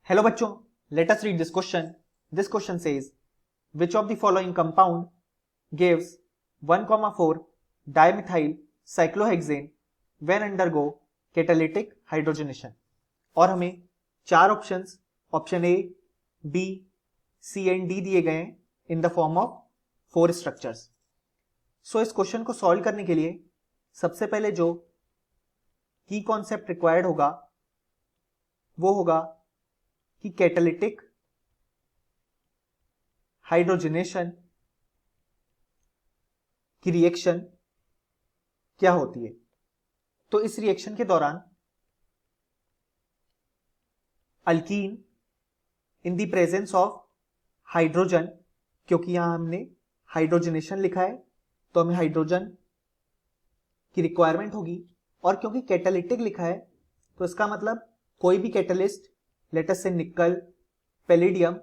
Hello बच्चों, let us read this question. This question says, which of the following compound gives 1,4 dimethyl cyclohexane when undergo catalytic hydrogenation? और हमें चार options option A, B, C and D दिए गए हैं in the form of 4 structures. So इस question को solve करने के लिए सबसे पहले जो की कॉन्सेप्ट रिक्वायर्ड होगा वो होगा कि कैटालिटिक हाइड्रोजनेशन की रिएक्शन क्या होती है. तो इस रिएक्शन के दौरान alkyne in the presence of hydrogen, क्योंकि यहां हमने हाइड्रोजनेशन लिखा है तो हमें हाइड्रोजन की रिक्वायरमेंट होगी, और क्योंकि कैटालिटिक लिखा है तो इसका मतलब कोई भी कैटलिस्ट, लेट अस से निकल, पैलेडियम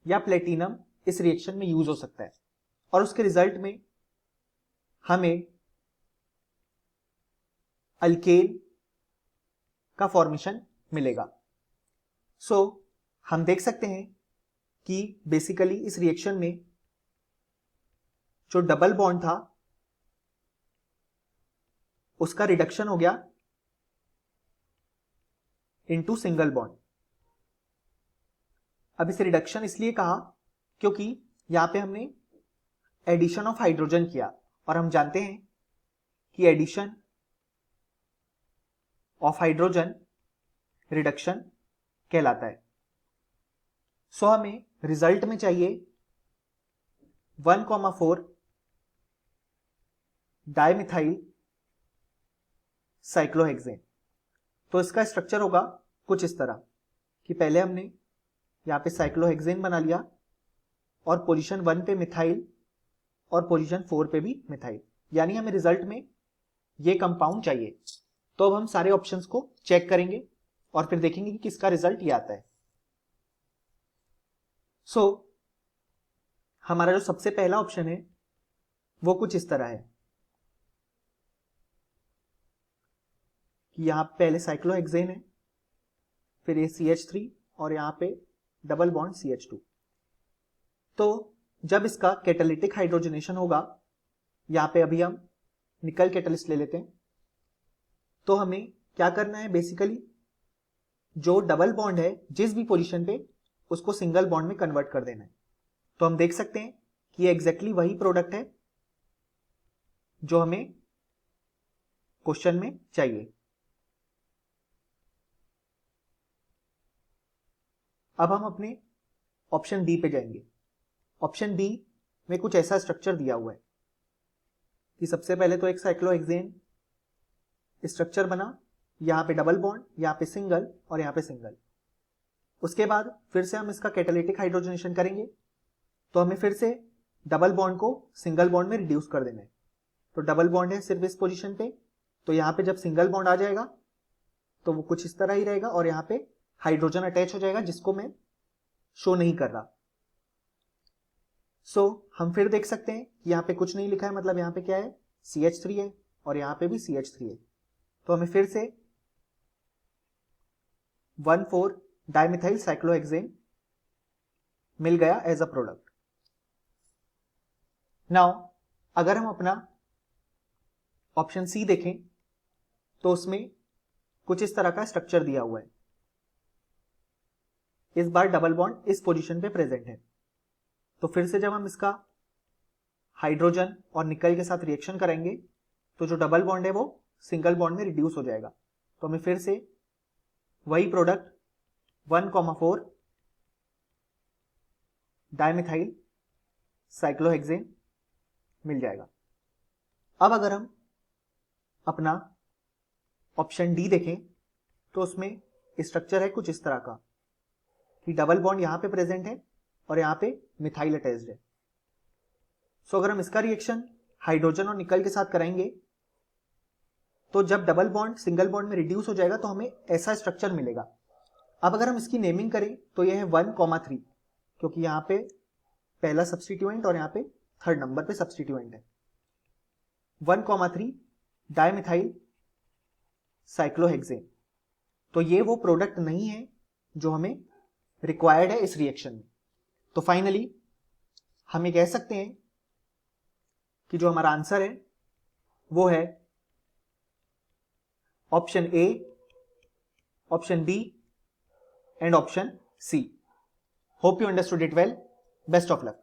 या प्लेटिनम इस रिएक्शन में यूज हो सकता है और उसके रिजल्ट में हमें अल्केन का फॉर्मेशन मिलेगा. सो हम देख सकते हैं कि बेसिकली इस रिएक्शन में जो डबल बॉन्ड था उसका रिडक्शन हो गया इनटू सिंगल बॉन्ड. अब इसे रिडक्शन इसलिए कहा क्योंकि यहां पे हमने एडिशन ऑफ हाइड्रोजन किया और हम जानते हैं कि एडिशन ऑफ हाइड्रोजन रिडक्शन कहलाता है. सो हमें रिजल्ट में चाहिए 1,4 डाइमिथाइल साइक्लोहेक्सेन. तो इसका स्ट्रक्चर होगा कुछ इस तरह कि पहले हमने यहां पे साइक्लोहेक्सेन बना लिया और पोजीशन 1 पे मिथाइल और पोजीशन 4 पे भी मिथाइल, यानी हमें रिजल्ट में ये कंपाउंड चाहिए. तो अब हम सारे ऑप्शंस को चेक करेंगे और फिर देखेंगे कि किसका रिजल्ट ये आता है. सो हमारा जो सबसे पहला ऑप्शन है वो कुछ इस तरह है कि यहां पहले साइक्लोहेक्सेन है, फिर ये CH3 और यहां पे डबल बॉन्ड CH2. तो जब इसका कैटालिटिक हाइड्रोजनेशन होगा, यहां पे अभी हम निकल कैटलिस्ट ले लेते हैं, तो हमें क्या करना है, बेसिकली जो डबल बॉन्ड है जिस भी पोजीशन पे उसको सिंगल बॉन्ड में कन्वर्ट कर देना है. तो हम देख सकते हैं कि ये एग्जैक्टली वही प्रोडक्ट है जो हमें क्वेश्चन में चाहिए. अब हम अपने ऑप्शन बी पे जाएंगे. ऑप्शन बी में कुछ ऐसा स्ट्रक्चर दिया हुआ है कि सबसे पहले तो एक साइक्लोहेक्सेन स्ट्रक्चर बना, यहां पे डबल बॉन्ड, यहां पे सिंगल और यहां पे सिंगल. उसके बाद फिर से हम इसका कैटालिटिक हाइड्रोजनेशन करेंगे तो हमें फिर से डबल बॉन्ड को सिंगल बॉन्ड में रिड्यूस कर देना है. तो डबल बॉन्ड है सिर्फ इस पोजीशन पे, तो यहां पे जब सिंगल बॉन्ड आ जाएगा तो वो कुछ इस तरह ही रहेगा और यहां पे हाइड्रोजन अटैच हो जाएगा जिसको मैं शो नहीं कर रहा. सो हम फिर देख सकते हैं कि यहां पे कुछ नहीं लिखा है, मतलब यहां पे क्या है, CH3 है और यहां पे भी CH3 है. तो हमें फिर से 1,4 डाइमिथाइल साइक्लोहेक्सेन मिल गया एज अ प्रोडक्ट. नाउ अगर हम अपना ऑप्शन सी देखें तो उसमें कुछ इस तरह का स्ट्रक्चर दिया हुआ है. इस बार डबल बॉन्ड इस पोजीशन पे प्रेजेंट है. तो फिर से जब हम इसका हाइड्रोजन और निकल के साथ रिएक्शन करेंगे तो जो डबल बॉन्ड है वो सिंगल बॉन्ड में रिड्यूस हो जाएगा. तो हमें फिर से वही प्रोडक्ट 1,4 डाइमिथाइल साइक्लोहेक्सेन मिल जाएगा. अब अगर हम अपना ऑप्शन डी देखें तो उसमें स्ट्रक्चर है कुछ इस तरह का कि डबल बॉन्ड यहां पे प्रेजेंट है और यहां पे मिथाइल अटैच्ड है. सो अगर हम इसका रिएक्शन हाइड्रोजन और निकल के साथ कराएंगे तो जब डबल बॉन्ड सिंगल बॉन्ड में रिड्यूस हो जाएगा तो हमें ऐसा स्ट्रक्चर मिलेगा. अब अगर हम इसकी नेमिंग करें तो यह है 1,3, क्योंकि यहां पे पहला सब्स्टिट्यूएंट और यहां पे थर्ड नंबर पे सब्स्टिट्यूएंट है. 1,3 डाइमिथाइल साइक्लोहेक्सेन. तो ये वो प्रोडक्ट नहीं है जो हमें रिक्वायर्ड है इस रिएक्शन में। तो फाइनली हम ये कह सकते हैं कि जो हमारा आंसर है वो है option A, option B and option C. Hope you understood it well. Best of luck.